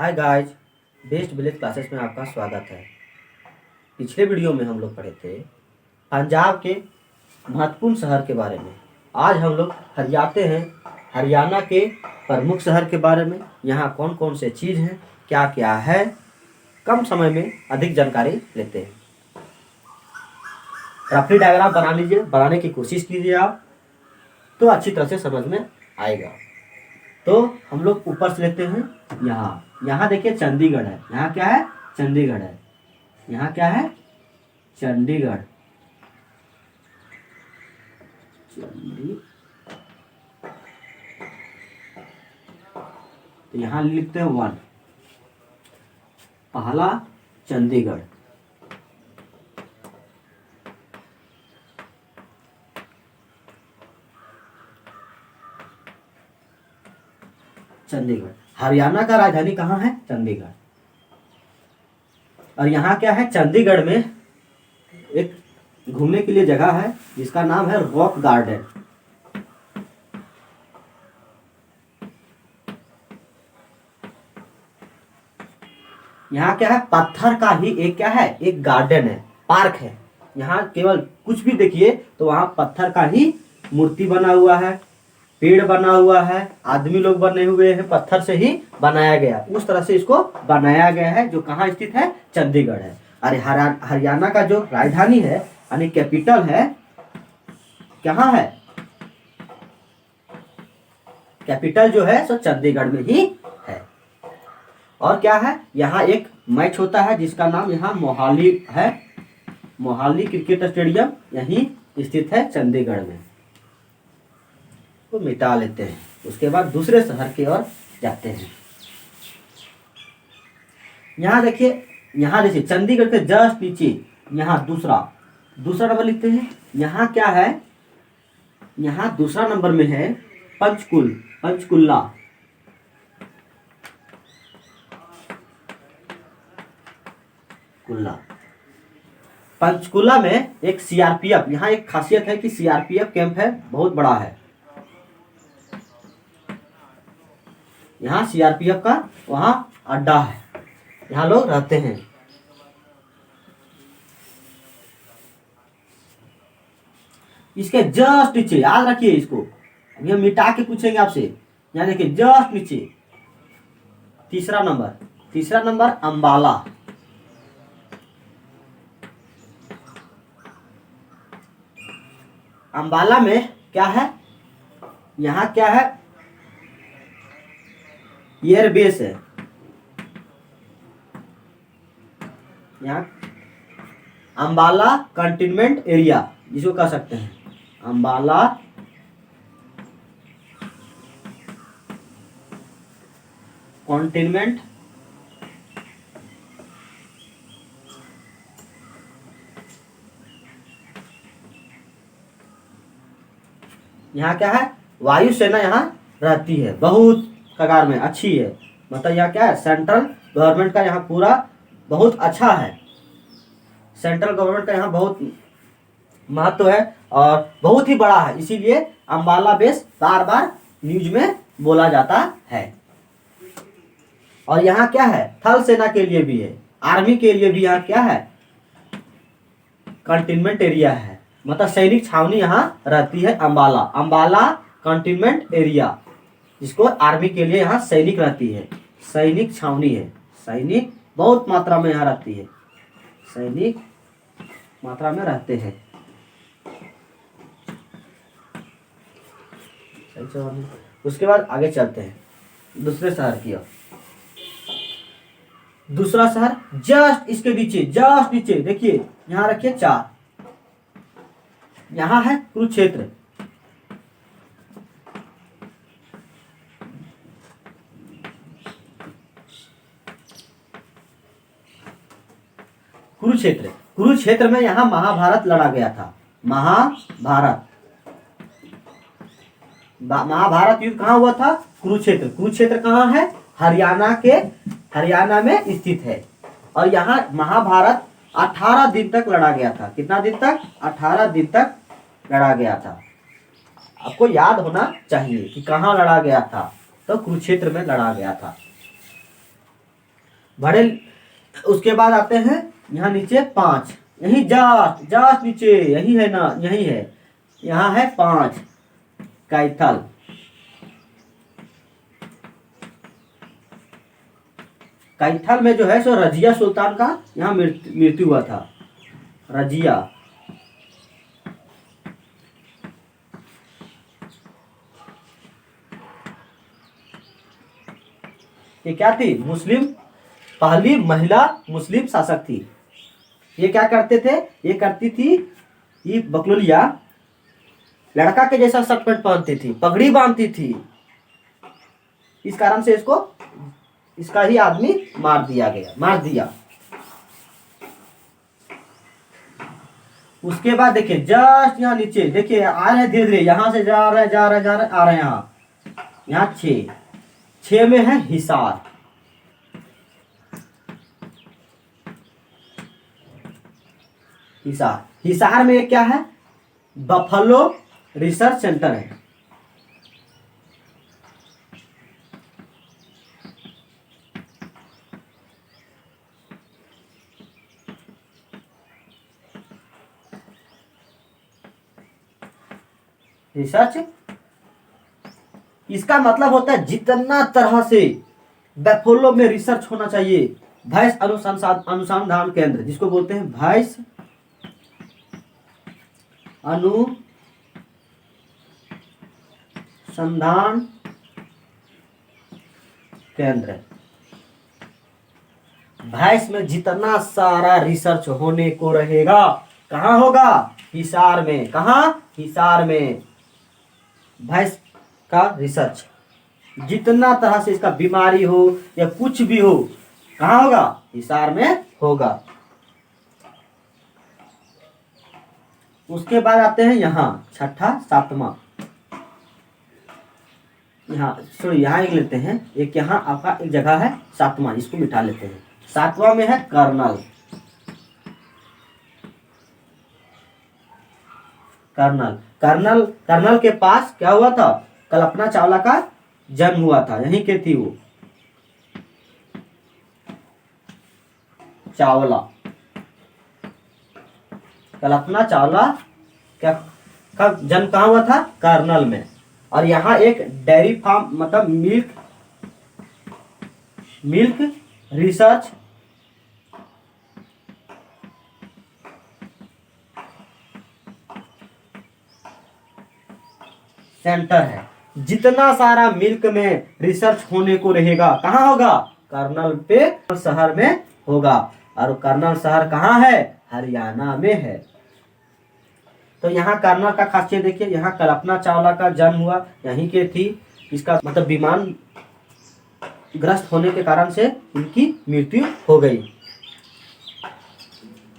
Hi guys, best village classes में आपका स्वागत है। पिछले वीडियो में हम लोग पढ़े थे पंजाब के महत्वपूर्ण शहर के बारे में। आज हम लोग हैं हरियाणा के प्रमुख शहर के बारे में। यहाँ कौन कौन से चीज़ हैं, क्या क्या है, कम समय में अधिक जानकारी लेते हैं। रफली डायग्राम बना लीजिए, बनाने की कोशिश कीजिए आप, तो अच्छी तरह से समझ में आएगा। तो हम लोग ऊपर से लेते हैं। यहाँ देखिए चंडीगढ़ है। यहाँ क्या है? चंडीगढ़ है। यहाँ क्या है? चंडीगढ़। तो यहाँ लिखते हैं 1, पहला चंडीगढ़। चंडीगढ़। हरियाणा का राजधानी कहाँ है? चंडीगढ़। और यहाँ क्या है? चंडीगढ़ में एक घूमने के लिए जगह है जिसका नाम है रॉक गार्डन। यहाँ क्या है? पत्थर का ही एक क्या है? एक गार्डन है, पार्क है। यहाँ केवल कुछ भी देखिए तो वहां पत्थर का ही मूर्ति बना हुआ है, पेड़ बना हुआ है, आदमी लोग बने हुए हैं, पत्थर से ही बनाया गया, उस तरह से इसको बनाया गया है, जो कहाँ स्थित है? चंडीगढ़ है। अरे हरियाणा का जो राजधानी है यानी कैपिटल है, कहाँ है? कैपिटल जो है सो चंडीगढ़ में ही है। और क्या है? यहाँ एक मैच होता है जिसका नाम यहाँ मोहाली है। मोहाली क्रिकेट स्टेडियम यहीं स्थित है चंडीगढ़ में। को मिटा लेते हैं। उसके बाद दूसरे शहर की ओर जाते हैं। यहाँ देखिए चंडीगढ़ के जस्ट नीचे यहाँ दूसरा नंबर लिखते हैं। यहाँ क्या है? यहाँ दूसरा नंबर में है पंचकुला। पंचकुला में एक सीआरपीएफ, यहाँ एक खासियत है कि सीआरपीएफ कैंप है, बहुत बड़ा है। यहाँ सीआरपीएफ का वहाँ अड्डा है, यहाँ लोग रहते हैं। इसके जस्ट नीचे, याद रखिए इसको, अभी हम मिटा के पूछेंगे आपसे। यहाँ देखिए जस्ट नीचे तीसरा नंबर अंबाला। अंबाला में क्या है? यहाँ क्या है? एयरबेस है। यहाँ अंबाला कंटेनमेंट एरिया जिसको कह सकते हैं, अंबाला कंटेनमेंट यहाँ क्या है? वायुसेना यहाँ रहती है, बहुत कगार में अच्छी है। मतलब यहाँ क्या है? सेंट्रल गवर्नमेंट का यहाँ पूरा बहुत अच्छा है। सेंट्रल गवर्नमेंट का यहाँ बहुत महत्व है और बहुत ही बड़ा है, इसीलिए अंबाला बेस बार बार न्यूज में बोला जाता है। और यहाँ क्या है? थल सेना के लिए भी है, आर्मी के लिए भी यहाँ क्या है? कंटेनमेंट एरिया है, मतलब सैनिक छावनी यहाँ रहती है। अंबाला कंटेनमेंट एरिया, जिसको आर्मी के लिए यहाँ सैनिक रहती है, सैनिक छावनी है। सैनिक बहुत मात्रा में यहाँ रहती है, सैनिक मात्रा में रहते हैं। उसके बाद आगे चलते हैं दूसरे शहर की ओर। दूसरा शहर जस्ट इसके नीचे देखिए, यहाँ रखिए 4। यहाँ है कुरुक्षेत्र। कुरुक्षेत्र में यहाँ महाभारत लड़ा गया था। महाभारत युद्ध कहाँ हुआ था? कुरुक्षेत्र कहाँ है? हरियाणा में स्थित है। और यहाँ महाभारत 18 दिन तक लड़ा गया था। कितना दिन तक? 18 दिन तक लड़ा गया था। आपको याद होना चाहिए कि कहाँ लड़ा गया था, तो कुरुक्षेत्र में लड़ा गया था। बड़े। उसके बाद आते हैं यहाँ नीचे 5, यही जस्ट जस्ट नीचे, यही है ना, यही है, यहाँ है 5 कैथल। कैथल में जो है सो रजिया सुल्तान का यहाँ मृत्यु हुआ था। रजिया ये क्या थी? मुस्लिम, पहली महिला मुस्लिम शासक थी। ये क्या करते थे? ये करती थी, ये बकलोलिया लड़का के जैसा शर्ट पैंट पहनती थी, पगड़ी बांधती थी। इस कारण से इसको, इसका ही आदमी मार दिया। उसके बाद देखिए जस्ट यहाँ नीचे देखिए आ रहे धीरे धीरे, यहां से जा रहे आ रहे यहाँ 6 में है हिसार। हिसार में क्या है? बफलो रिसर्च सेंटर है। रिसर्च, इसका मतलब होता है जितना तरह से बफलो में रिसर्च होना चाहिए। भैंस अनुसंधान केंद्र, जिसको बोलते हैं भैंस अनुसंधान केंद्र। भैंस में जितना सारा रिसर्च होने को रहेगा, कहाँ होगा? हिसार में। कहाँ? हिसार में। भैंस का रिसर्च, जितना तरह से इसका बीमारी हो या कुछ भी हो, कहाँ होगा? हिसार में होगा। उसके बाद आते हैं यहाँ 6ठा 7वां। यहाँ सॉरी, यहाँ एक लेते हैं, एक यहाँ आपका एक जगह है 7वां, इसको मिटा लेते हैं। 7वां में है कर्नल। कर्नल के पास क्या हुआ था? कल्पना चावला का जन्म हुआ था। यहीं के थी वो, चावला। कल्पना चावला का जन्म कहाँ हुआ था? कर्नल में। और यहाँ एक डेयरी फार्म, मतलब मिल्क रिसर्च सेंटर है। जितना सारा मिल्क में रिसर्च होने को रहेगा, कहाँ होगा? कर्नल पे शहर में होगा। और कर्नल शहर कहाँ है? हरियाणा में है। तो यहाँ कर्नल का खासियत देखिए, यहाँ कल्पना चावला का जन्म हुआ, यहीं के थी। इसका मतलब विमान ग्रस्त होने के कारण से इनकी मृत्यु हो गई।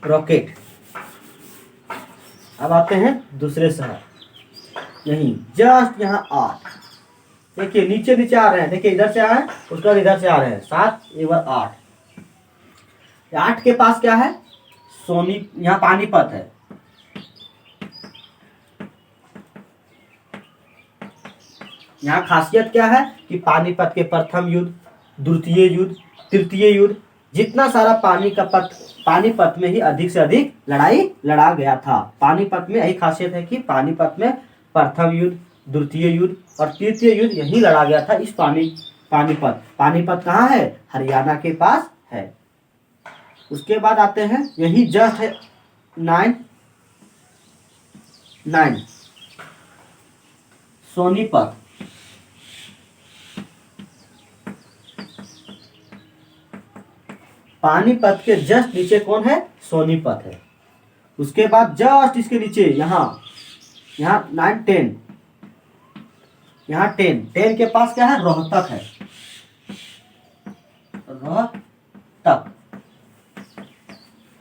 रॉकेट। अब आते हैं दूसरे शहर, यहीं जस्ट यहाँ 8। देखिए नीचे नीचे आ रहे हैं, देखिए इधर से आ रहे हैं, उसके बाद इधर से आ रहे हैं, 7 एक बार 8। 8 के पास क्या है? सोनी, यहाँ पानीपत है। यहाँ खासियत क्या है कि पानीपत के प्रथम युद्ध, द्वितीय युद्ध, तृतीय युद्ध, जितना सारा पानीपत में ही अधिक से अधिक लड़ाई लड़ा गया था। पानीपत में यही खासियत है कि पानीपत में प्रथम युद्ध, द्वितीय युद्ध और तृतीय युद्ध यही लड़ा गया था। इस पानीपत कहाँ है? हरियाणा के पास है। उसके बाद आते हैं, यही जस्ट है 9 सोनीपत। पानीपत के जस्ट नीचे कौन है? सोनीपत है। उसके बाद जस्ट इसके नीचे यहाँ 9 10, यहाँ 10 के पास क्या है? रोहतक है।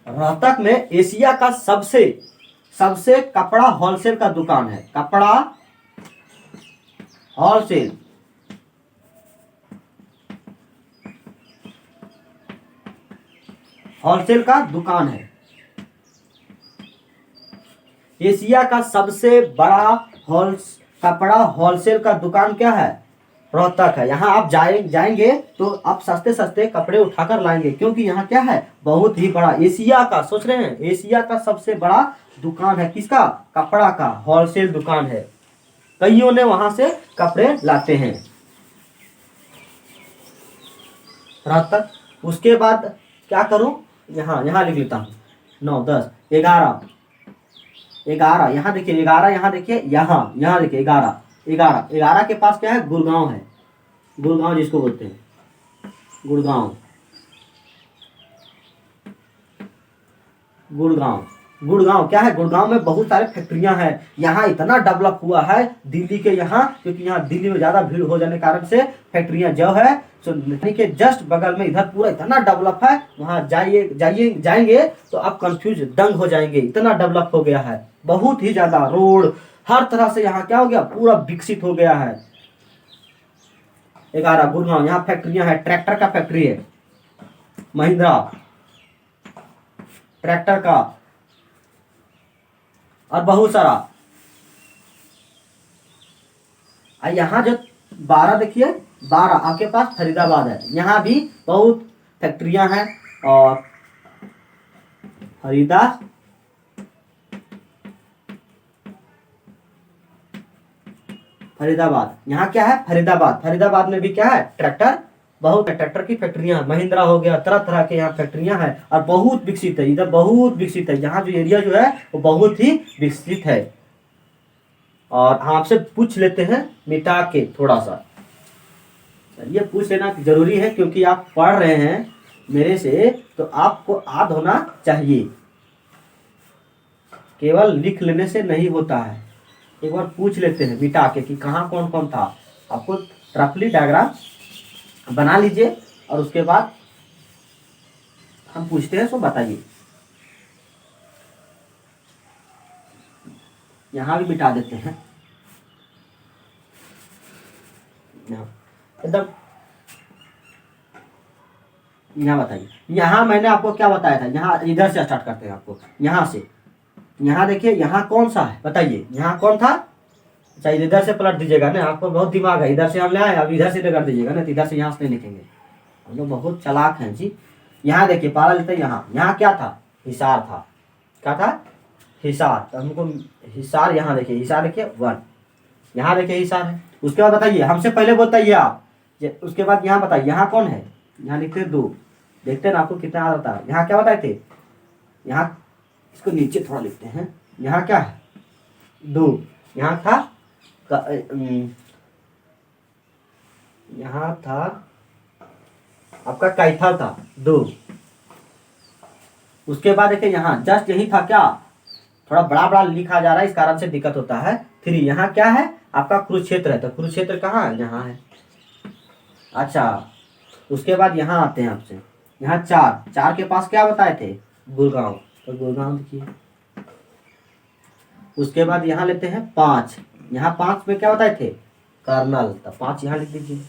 रोहतक में एशिया का सबसे कपड़ा होलसेल का दुकान है। कपड़ा होलसेल, का दुकान है। एशिया का सबसे बड़ा कपड़ा होलसेल का दुकान क्या है? रोहतक है। यहाँ आप जाएंगे तो आप सस्ते सस्ते कपड़े उठाकर लाएंगे, क्योंकि यहाँ क्या है, बहुत ही बड़ा एशिया का, सोच रहे हैं, एशिया का सबसे बड़ा दुकान है, किसका, कपड़ा का होलसेल दुकान है। कईयों ने वहां से कपड़े लाते हैं रोहतक। उसके बाद क्या करूं, यहाँ यहाँ लिख लेता हूँ, 9 10 11 11, यहाँ देखिए 11, यहाँ देखिए, यहाँ देखिए 11 11 11 के पास क्या है, गुड़गांव है, गुड़गांव जिसको बोलते हैं, गुड़गांव गुड़गांव गुड़गांव क्या है, गुड़गांव में बहुत सारे फैक्ट्रियां हैं। यहाँ इतना डेवलप हुआ है दिल्ली के यहाँ, क्योंकि यहाँ दिल्ली में ज्यादा भीड़ हो जाने के कारण से फैक्ट्रियां जो है सो दिल्ली के जस्ट बगल में इधर पूरा इतना डेवलप है। वहाँ जाएंगे तो आप कंफ्यूज दंग हो जाएंगे, इतना डेवलप हो गया है, बहुत ही ज्यादा। रोड हर तरह से यहाँ क्या हो गया, पूरा विकसित हो गया है। 11 गुड़गांव, यहाँ फैक्ट्रियां है, ट्रैक्टर का फैक्ट्री है, महिंद्रा ट्रैक्टर का, और बहुत सारा। यहाँ जो 12 देखिए, 12 आपके पास फरीदाबाद है, यहाँ भी बहुत फैक्ट्रियां हैं। और फरीदाबाद यहाँ क्या है, फरीदाबाद में भी क्या है, ट्रैक्टर, बहुत ट्रैक्टर की फैक्ट्रियां, महिंद्रा हो गया, तरह तरह के यहाँ फैक्ट्रियां हैं, और बहुत विकसित है, इधर बहुत विकसित है, यहाँ जो एरिया जो है वो बहुत ही विकसित है। और हम आपसे पूछ लेते हैं मिटा के थोड़ा सा, ये पूछ लेना जरूरी है, क्योंकि आप पढ़ रहे हैं मेरे से, तो आपको याद होना चाहिए, केवल लिख लेने से नहीं होता है। एक बार पूछ लेते हैं मिटा के कि कहाँ कौन कौन था। आपको रफली डायग्राम बना लीजिए, और उसके बाद हम पूछते हैं, सो बताइए। यहां भी मिटा देते हैं, एकदम यहाँ बताइए। यहाँ मैंने आपको क्या बताया था, यहाँ इधर से स्टार्ट करते हैं, आपको यहाँ से, यहाँ देखिए, यहाँ कौन सा है बताइए, यहाँ कौन था। अच्छा इधर से पलट दीजिएगा ना, आपको बहुत दिमाग है, इधर से हम ले आए, अब इधर से कर दीजिएगा ना, तो इधर से यहाँ से नहीं लिखेंगे, हम लोग बहुत चालाक हैं जी। यहाँ देखिए पाला लेते हैं, यहाँ क्या था, हिसार था, क्या था, हिसार। तो हमको हिसार, यहाँ देखिए हिसार, देखिए 1, यहाँ देखिए हिसार है। उसके बाद बताइए, हमसे पहले बताइए आप, उसके बाद यहाँ बताइए, यहाँ कौन है, यहाँ लिखते हैं 2, देखते हैं ना आपको कितना आ रहा था। यहाँ क्या बताए थे, यहाँ इसको नीचे थोड़ा लिखते हैं, यहाँ क्या है 2, यहाँ था यहाँ था आपका कैथल था 2। उसके बाद देखिए यहाँ जस्ट यही था, क्या थोड़ा बड़ा बड़ा लिखा जा रहा है, इस कारण से दिक्कत होता है। 3 यहाँ क्या है आपका कुरुक्षेत्र है, तो कुरुक्षेत्र कहाँ है, यहाँ है। अच्छा उसके बाद यहाँ आते हैं आपसे, यहाँ 4 के पास क्या बताए थे, गुड़गांव, तो गुड़गांव देखिए। उसके बाद यहाँ लेते हैं 5, यहाँ 5 में क्या बताए थे, कर्नल, तो 5 यहाँ लिख दीजिए,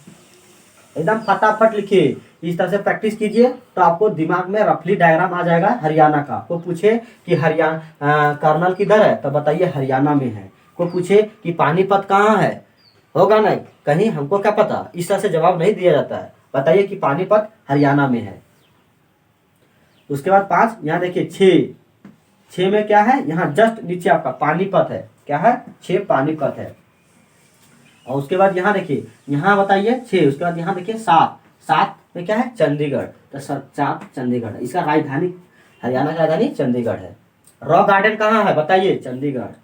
एकदम फटाफट लिखिए। इस तरह से प्रैक्टिस कीजिए तो आपको दिमाग में रफली डायग्राम आ जाएगा हरियाणा का। को पूछे कि हरियाणा कर्नल किधर है, तो बताइए हरियाणा में है। को पूछे कि पानीपत कहाँ है, होगा नहीं, कहीं हमको क्या पता, इस तरह से जवाब नहीं दिया जाता है, बताइए कि पानीपत हरियाणा में है। उसके बाद 5 यहाँ देखिए, 6 में क्या है, यहाँ जस्ट नीचे आपका पानीपत है, क्या है 6 पानीपत है। और उसके बाद यहाँ देखिए, यहाँ बताइए 6, उसके बाद यहाँ देखिए 7 में क्या है, चंडीगढ़, तो 7 चंडीगढ़ है, इसका राजधानी, हरियाणा का राजधानी चंडीगढ़ है। रॉक गार्डन कहाँ है बताइए, चंडीगढ़।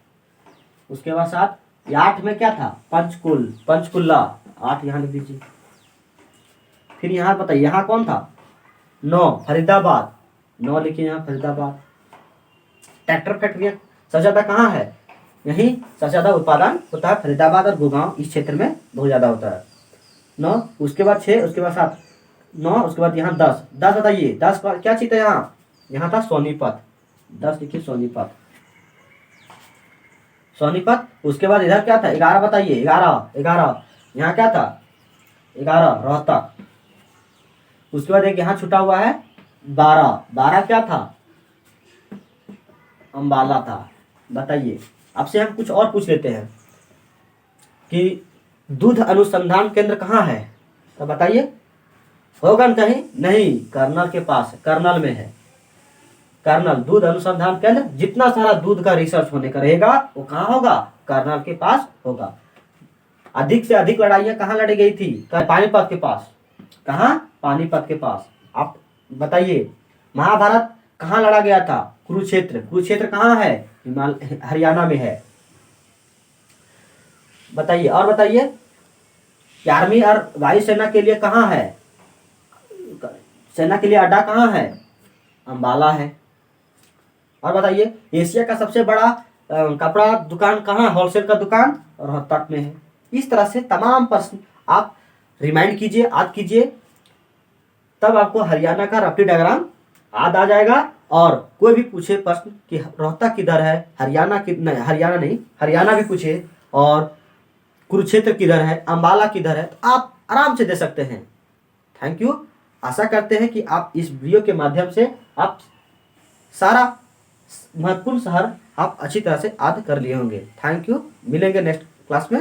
उसके बाद 8 में क्या था, पंचकुला, 8 यहाँ लिख दीजिए। फिर यहाँ बताइए, यहाँ कौन था, 9 फरीदाबाद, 9 लिखिए यहाँ फरीदाबाद। ट्रैक्टर फैक्ट्रियाँ सबसे ज्यादा कहाँ है, यही सबसे ज्यादा उत्पादन होता है फरीदाबाद और गुड़गांव, इस क्षेत्र में बहुत ज्यादा होता है। 9 उसके बाद 6, उसके बाद 7, 9 उसके बाद यहाँ 10 बताइए, 10 क्या चीज है, यहाँ था सोनीपत, 10 लिखिए सोनीपत। उसके बाद इधर क्या था, 11 बताइए, 11 यहाँ क्या था, 11 रोहतक। उसके बाद एक यहाँ छुटा हुआ है 12 क्या था, अंबाला था। बताइए, आपसे हम कुछ और पूछ लेते हैं कि दूध अनुसंधान केंद्र कहाँ है? तो बताइए, होगा ना कहीं? नहीं, कर्नल के पास है, कर्नल में है। कर्नल दूध अनुसंधान केंद्र, जितना सारा दूध का रिसर्च होने का रहेगा वो कहाँ होगा? कर्नल के पास होगा। अधिक से अधिक लड़ाइयाँ कहाँ लड़ी गई थी? पानीपत के पास। कहाँ? पानीपत के पास। आप बताइए, महाभारत कहाँ लड़ा गया था? कुरुक्षेत्र। कुरुक्षेत्र कहाँ है? हरियाणा में है। बताइए, और बताइए, आर्मी और वायुसेना के लिए कहाँ है? सेना के लिए अड्डा कहाँ है? अंबाला है। और बताइए, एशिया का सबसे बड़ा कपड़ा दुकान कहाँ? होलसेल का दुकान रोहतक में है। इस तरह से तमाम प्रश्न आप रिमाइंड कीजिए, याद कीजिए, तब आपको हरियाणा का रफली डायग्राम याद आ जाएगा। और कोई भी पूछे प्रश्न कि रोहतक किधर है, हरियाणा नहीं, हरियाणा नहीं, हरियाणा भी पूछे, और कुरुक्षेत्र किधर है, अंबाला किधर है, तो आप आराम से दे सकते हैं। Thank you. आशा करते हैं कि आप इस वीडियो के माध्यम से आप सारा महत्वपूर्ण शहर आप अच्छी तरह से याद कर लिए होंगे। Thank you. मिलेंगे नेक्स्ट क्लास में।